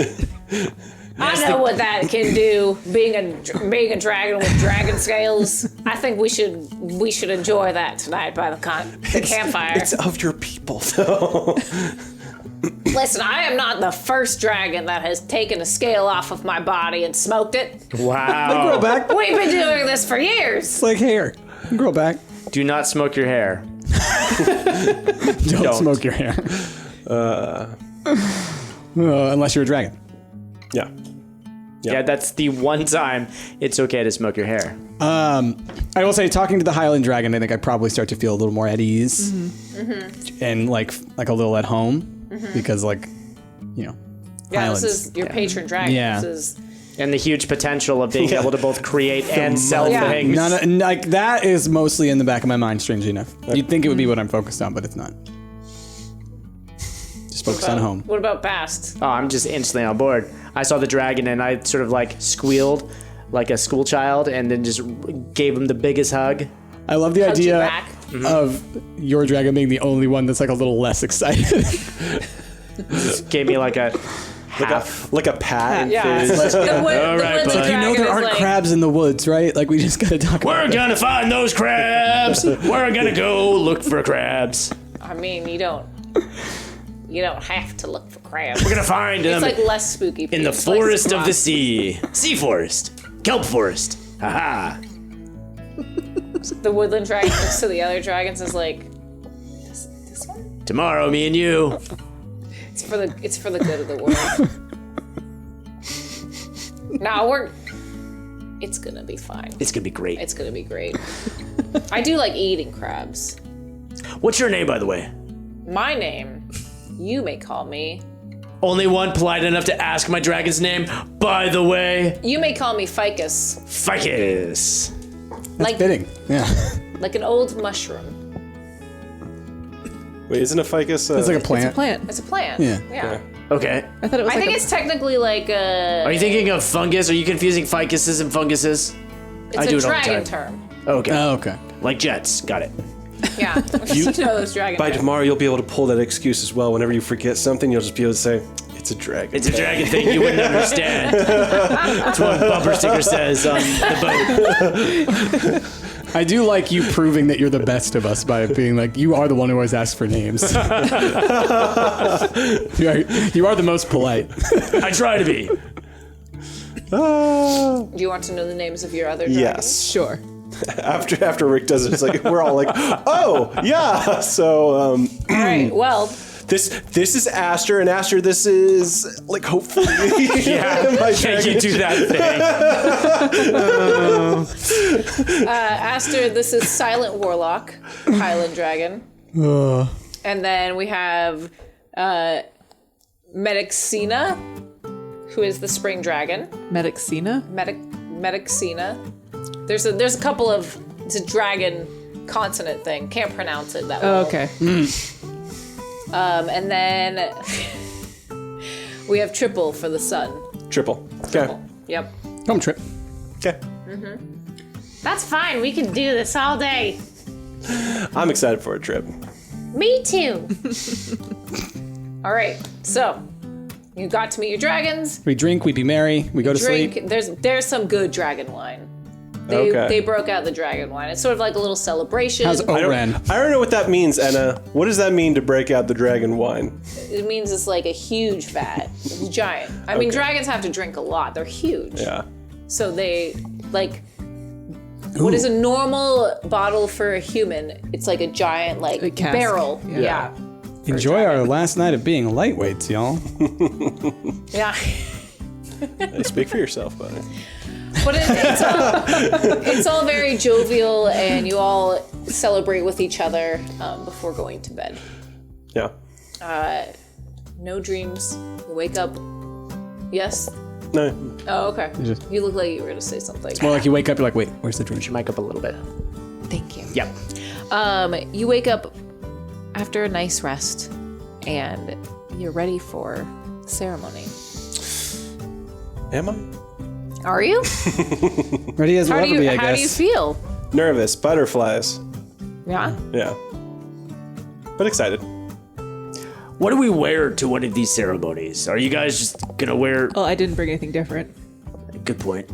I know what that can do. Being a dragon with dragon scales. I think we should enjoy that tonight by the campfire. It's of your people, though. Listen, I am not the first dragon that has taken a scale off of my body and smoked it. Wow. Grow back. We've been doing this for years. It's like hair. Grow back. Do not smoke your hair. Don't smoke your hair. Unless you're a dragon. Yeah. Yeah, that's the one time it's okay to smoke your hair. I will say, talking to the Highland Dragon, I think I probably start to feel a little more at ease and like a little at home because, like, Yeah, Highlands. this is your patron dragon. Yeah. This is And the huge potential of being able to both create and sell Yeah. things. like that is mostly in the back of my mind. Strangely enough, you'd think it would be what I'm focused on, but it's not. Just focus on home. What about Bast? Oh, I'm just instantly on board. I saw the dragon and I sort of like squealed like a school child and then just gave him the biggest hug. I love the Hugged you idea back. of your dragon being the only one that's like a little less excited. Gave me like a half. Like a pat. Yeah. Face. The All right, woodland bud. You know dragon there is aren't like, crabs in the woods, right? Like we just gotta talk about We're gonna find those crabs. We're gonna go look for crabs. I mean, you don't have to look for crabs. We're gonna find them It's like less spooky. in the It's like forest of the Squash. sea. Sea forest. Kelp forest. Haha. The woodland dragon looks to the other dragons is like, Tomorrow, me and you. it's for the good of the world. Now It's gonna be fine. It's gonna be great. It's gonna be great. I do like eating crabs. What's your name, by the way? My name, you may call me. Only one polite enough to ask my dragon's name, by the way. You may call me Ficus. Ficus. Like Fitting. Yeah. like an old mushroom. Wait, isn't a ficus? It's like a It's a plant. plant. It's a plant. Yeah. Okay. I thought it was I like think a, it's technically like a. Are you thinking of fungus? Are you confusing ficuses and funguses? It's I a do it all the dragon time. term. Okay. Oh, okay. Like jets. Got it. Yeah. you know those dragon By terms. tomorrow, you'll be able to pull that excuse as well. Whenever you forget something, you'll just be able to say, "It's a dragon." It's a dragon thing you wouldn't understand. That's what bumper sticker says on the boat. I do like you proving that you're the best of us by being like, you are the one who always asks for names. you are the most polite. I try to be. Do you want to know the names of your other dragons? Yes. sure. After Rick does it, it's like we're all like, "Oh, yeah." So All right. Well, this is Aster, and Aster, this is like hopefully Yeah. my Can dragon. you do that thing? Aster, this is Silent Warlock, Highland Dragon. And then we have Medixina, who is the Spring Dragon. Medixina? Medixina. There's a couple of, it's a dragon consonant thing. Can't pronounce it that well. Oh, okay. And then we have Triple for the sun. Triple. Okay. Yep. Come trip. Okay. That's fine. We can do this all day. I'm excited for a trip. Me too. All right. So you got to meet your dragons. We drink, we be merry, we go to sleep. Drink. There's some good dragon wine. Okay. They broke out the dragon wine. It's sort of like a little celebration. How's Oren? I don't know what that means, Anna. What does that mean to break out the dragon wine? It means it's like a huge vat. It's giant. I mean, dragons have to drink a lot. They're huge. Yeah. So they, like, what is a normal bottle for a human? It's like a giant, like, A cask. barrel. Yeah. Enjoy our last night of being lightweights, y'all. Yeah. Hey, speak for yourself, buddy. But it's all very jovial, and you all celebrate with each other before going to bed. Yeah. No dreams. You wake up. Yes? No. Oh, okay. You look like you were going to say something. More like you wake up, you're like, wait, where's the drink? Mic up a little bit. Thank you. Yep. You wake up after a nice rest, and you're ready for the ceremony. Am I? Are you? Ready as we'll ever be, I How do you guess. feel? Nervous. Butterflies. Yeah? Yeah. But excited. What do we wear to one of these ceremonies? Are you guys just gonna wear? Well, I didn't bring anything different. Good point.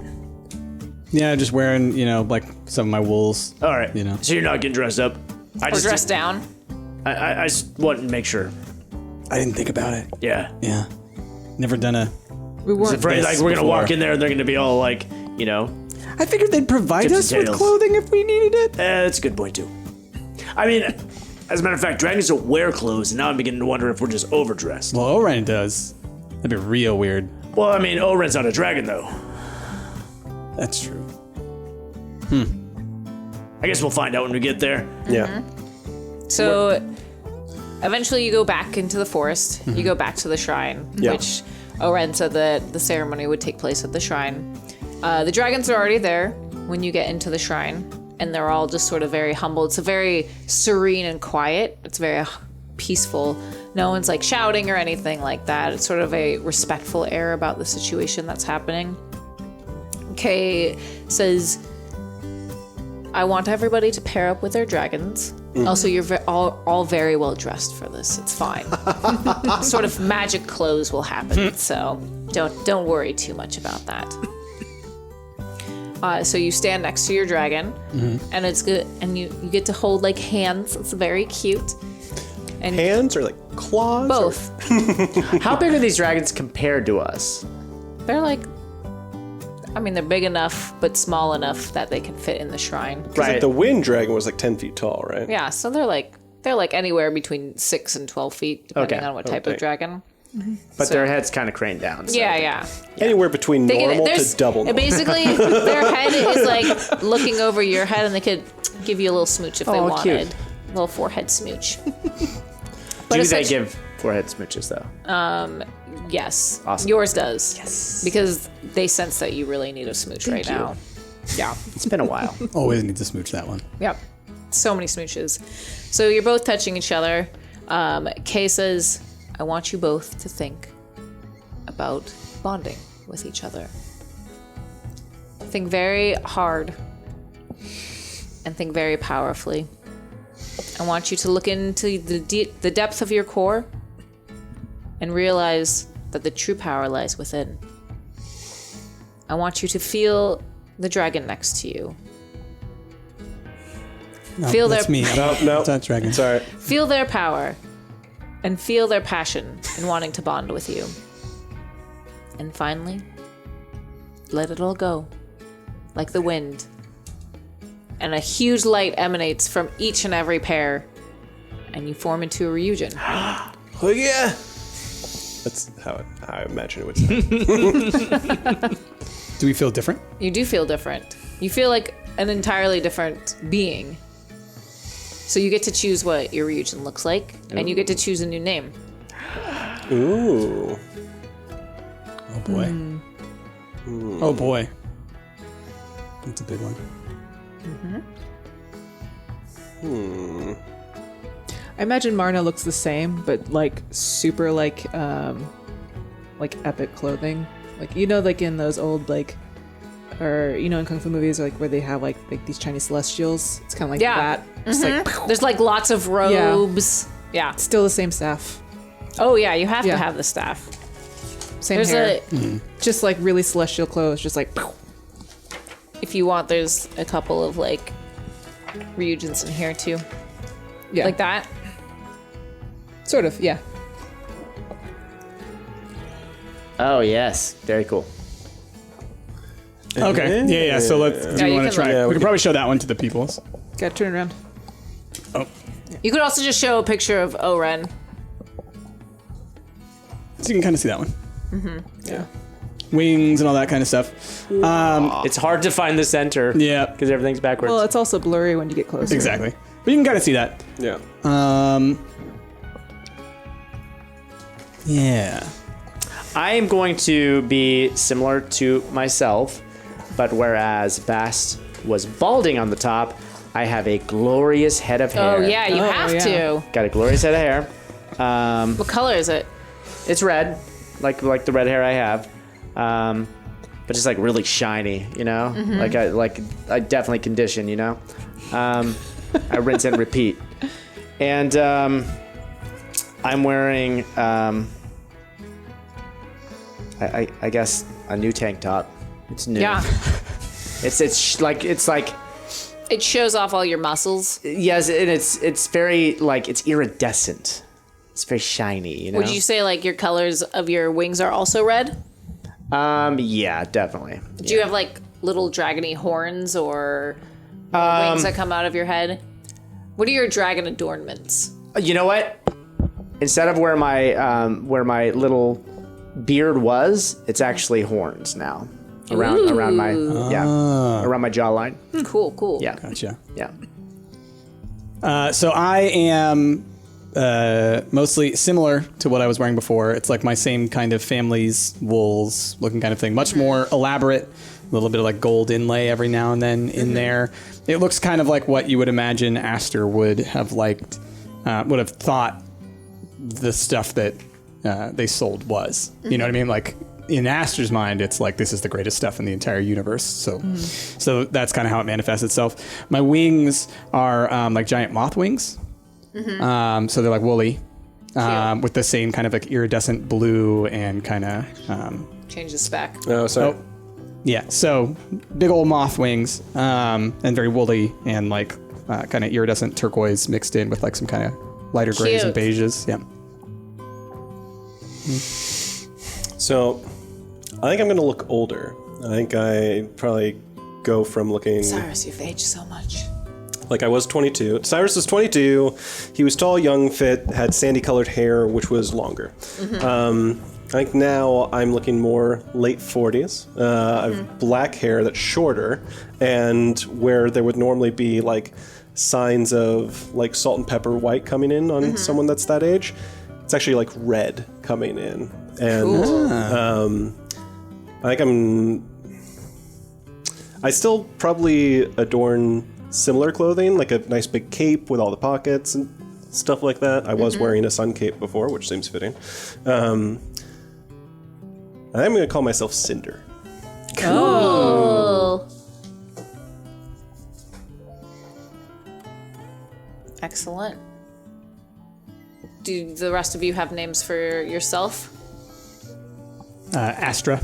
Yeah, just wearing, like some of my wools. All right. You know. So you're not getting dressed up. I Or dress down? I just wanted to make sure. I didn't think about it. Yeah. Yeah. Never done a... We weren't. Afraid like we're gonna before. walk in there and they're gonna be all like, I figured they'd provide Tips us and with tails. clothing if we needed it. that's a good point too. I mean, as a matter of fact, dragons don't wear clothes, and now I'm beginning to wonder if we're just overdressed. Well, Oren does. That'd be real weird. Well, I mean, Oren's not a dragon though. That's true. I guess we'll find out when we get there. Yeah. So eventually you go back into the forest. You go back to the shrine, Yeah. which Oren said that the ceremony would take place at the shrine. The dragons are already there when you get into the shrine, and they're all just sort of very humble. It's a very serene and quiet. It's very peaceful. No one's like shouting or anything like that. It's sort of a respectful air about the situation that's happening. Kay says, I want everybody to pair up with their dragons. Also, you're all very well dressed for this. It's fine. Sort of magic clothes will happen, so don't worry too much about that. So you stand next to your dragon, and it's good, and you get to hold like hands. It's very cute. And Hands or like claws? both. How big are these dragons compared to us? They're like, I mean, they're big enough, but small enough that they can fit in the shrine. Like the wind dragon was like 10 feet tall, right? Yeah, so they're like anywhere between 6 and 12 feet, depending Okay. on what type of dragon. But their head's kind of craned down. So. Yeah. Anywhere between normal to double normal. Basically, their head is like looking over your head, and they could give you a little smooch if they wanted. Cute. A little forehead smooch. Do they give forehead smooches, though? Yes. Awesome. Yours does. Yes. Because they sense that you really need a smooch right now. Yeah. It's been a while. Always need to smooch that one. Yep. So many smooches. So you're both touching each other. Kay says, I want you both to think about bonding with each other. Think very hard and think very powerfully. I want you to look into the depth of your core and realize that the true power lies within. I want you to feel the dragon next to you. No, Feel that's their- me. No. That's dragon. Sorry. Feel their power and feel their passion in wanting to bond with you. And finally, let it all go, like the wind. And a huge light emanates from each and every pair, and you form into a Ryuujin. Oh yeah. That's how I imagine it would sound. Do we feel different? You do feel different. You feel like an entirely different being. So you get to choose what your Ryujin looks like, and you get to choose a new name. Ooh. Oh boy. Oh boy. That's a big one. I imagine Marna looks the same, but like super like epic clothing. Like like in those old or in kung fu movies, like where they have like these Chinese celestials. It's kind of like that. Just like There's like lots of robes. Yeah. still the same staff, Oh yeah, you have Yeah. to have the staff. same There's hair, a just like really celestial clothes, just like. if you want, there's a couple of like Ryujins in here too. Yeah, Like that. Sort of, yeah. Oh, yes. Very cool. Okay. Yeah. So let's. Do Yeah, you you want to can try? look. We could probably show that one to the peoples. Gotta turn around. Oh, You could also just show a picture of Oren. so you can kind of see that one. Yeah. Wings and all that kind of stuff. It's hard to find the center. Yeah. Because everything's backwards. Well, it's also blurry when you get closer. Exactly. But you can kind of see that. Yeah. Yeah. I am going to be similar to myself, but whereas Bast was balding on the top, I have a glorious head of hair. Oh yeah, you have yeah. to. Got a glorious head of hair. What color is it? It's red, like the red hair I have, but just like really shiny, Like I definitely condition, I rinse and repeat, and I'm wearing I guess a new tank top. It's new. Yeah. It's like It shows off all your muscles. yes, and it's very like it's iridescent. It's very shiny, Would you say like your colors of your wings are also red? Yeah, definitely. Do you have like little dragony horns or wings that come out of your head? What are your dragon adornments? You know what? Instead of where my little beard was, it's actually horns now. Around my around my jawline. Cool. Yeah. Gotcha. Yeah. So I am mostly similar to what I was wearing before. It's like my same kind of family's wools looking kind of thing. Much more elaborate. A little bit of like gold inlay every now and then in there. It looks kind of like what you would imagine Aster would have liked, would have thought the stuff that they sold was. You know what I mean? Like in Aster's mind, it's like this is the greatest stuff in the entire universe. So that's kind of how it manifests itself. My wings are like giant moth wings. So they're like woolly, with the same kind of like iridescent blue and kind of Change the spec. Oh, sorry. yeah. So big old moth wings, and very woolly and like kind of iridescent turquoise mixed in with like some kind of lighter grays and Cute. beiges. Yeah. So, I think I'm going to look older. I think I probably go from looking... Cyrus, you've aged so much. Like I was 22. Cyrus was 22. He was tall, young, fit, had sandy-colored hair, which was longer. I think now I'm looking more late 40s. I have black hair that's shorter, and where there would normally be like signs of like salt and pepper white coming in on someone that's that age, it's actually like red coming in. And I think I still probably adorn similar clothing, like a nice big cape with all the pockets and stuff like that. I was wearing a sun cape before, which seems fitting. I'm going to call myself Cinder. Cool. Excellent. Do the rest of you have names for yourself? Astra.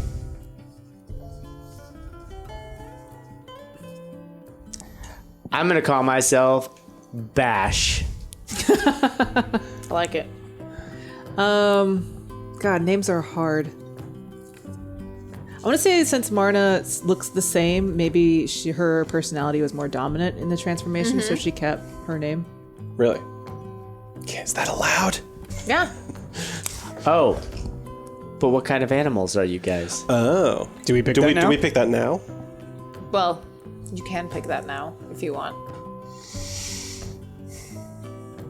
I'm gonna call myself Bash. I like it. God, names are hard. I want to say since Marna looks the same, maybe her personality was more dominant in the transformation, so she kept her name. Really? Okay, is that allowed? Yeah. Oh. But what kind of animals are you guys? Oh. Do we pick that now? Do we pick that now? Well, you can pick that now if you want.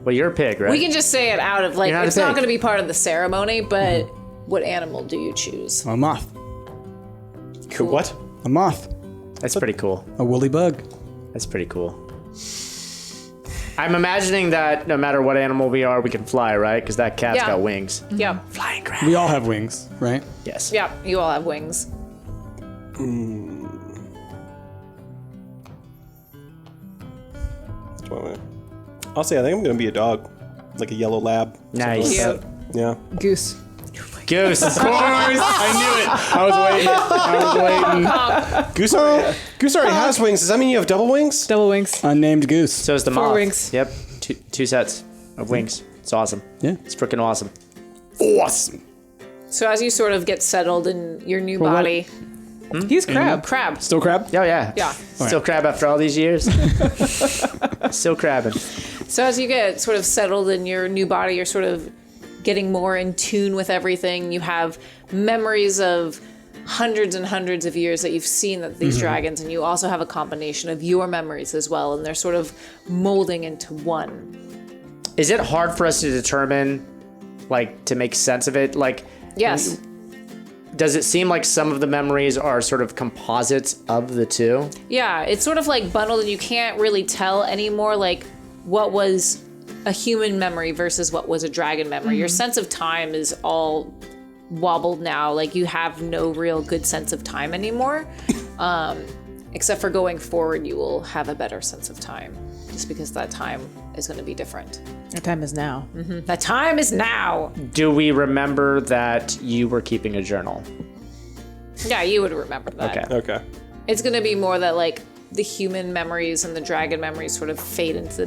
Well, you're a pig, right? We can just say it out of like You're not it's a not pig. going to be part of the ceremony, but what animal do you choose? A moth. Cool. What? A moth. That's pretty cool. A woolly bug. That's pretty cool. I'm imagining that no matter what animal we are, we can fly, right? Because that cat's Yeah. got wings. Yeah. Flying crab. We all have wings, right? Yes. Yeah, you all have wings. I'll say I think I'm going to be a dog. Like a yellow lab. something Nice. like that. Yeah. Goose. Goose, of course. I knew it. I was waiting. Goose already has wings. Does that mean you have double wings? Double wings. Unnamed goose. So is the 4 moth. wings. Yep. Two sets of wings. It's awesome. Yeah. It's freaking awesome. Awesome. So as you sort of get settled in your new Well, what- body, He's crab. crab. Still crab? Oh, yeah. Yeah. Still crab after all these years. Still crabbing. So as you get sort of settled in your new body, you're sort of getting more in tune with everything. You have memories of hundreds and hundreds of years that you've seen that these dragons, and you also have a combination of your memories as well, and they're sort of molding into one. Is it hard for us to determine, like, to make sense of it? Like, Yes. does it seem like some of the memories are sort of composites of the two? Yeah, it's sort of like bundled, and you can't really tell anymore, like, what was a human memory versus what was a dragon memory. Your sense of time is all wobbled now. Like, you have no real good sense of time anymore. Except for going forward, you will have a better sense of time. Just because that time is going to be different. Our time is now. That time is now! Do we remember that you were keeping a journal? Yeah, you would remember that. Okay. Okay. It's going to be more that, like, the human memories and the dragon memories sort of fade into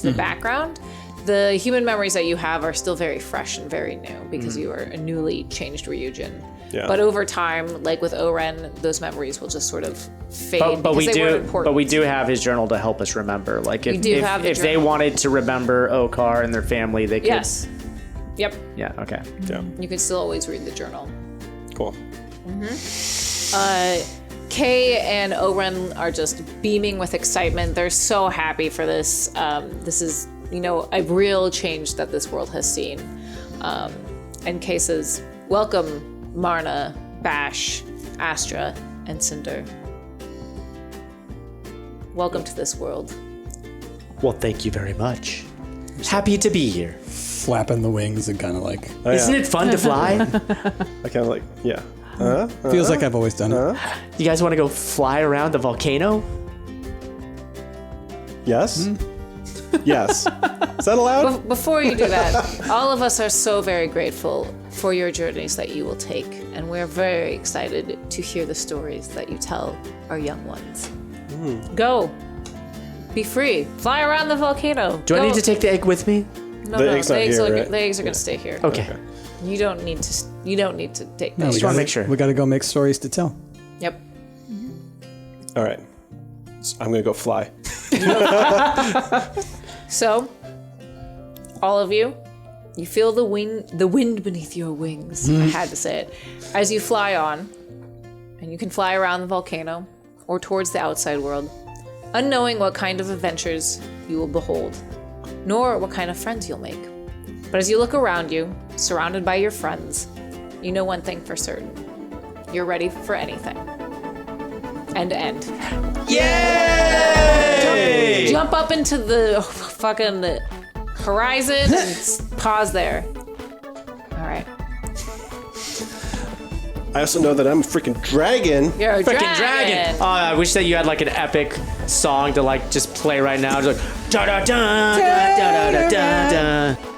the background. The human memories that you have are still very fresh and very new because you are a newly changed Ryujin. Yeah. But over time, like with Oren, those memories will just sort of fade. But we because they weren't do. important. But we do have his journal to help us remember. Like if do have the if they journal. wanted to remember Okar and their family, they could. Yes. Yep. Yeah. Okay. Yeah. You can still always read the journal. Cool. Kay and Oren are just beaming with excitement. They're so happy for this. This is, a real change that this world has seen. And Kay says, "Welcome, Marna, Bash, Astra, and Cinder. Welcome to this world." Well, thank you very much. Happy to be here. Flapping the wings and kind of like, Oh, Isn't yeah. it fun to fly? I kind of like, yeah. feels like I've always done it. You guys want to go fly around the volcano? Yes? Yes. Is that allowed? Before you do that, all of us are so very grateful for your journeys that you will take, and we're very excited to hear the stories that you tell our young ones. Go. Be free. Fly around the volcano. Do I need to take the egg with me? No, The no. egg's not here, right? The eggs are going to stay here. Okay. You don't need to. You don't need to take No, that. just wanna make sure. We got to go make stories to tell. Yep. All right. So I'm going to go fly. So, all of you, you feel the wind beneath your wings. I had to say it. As you fly on, and you can fly around the volcano or towards the outside world, unknowing what kind of adventures you will behold, nor what kind of friends you'll make. But as you look around you, surrounded by your friends, you know one thing for certain. You're ready for anything. End to end. Yay! Jump up into the fucking horizon and pause there. All right. I also know that I'm a freaking dragon. You're a Freaking dragon! Oh, I wish that you had like an epic song to like just play right now. Just like da da da da da da da da.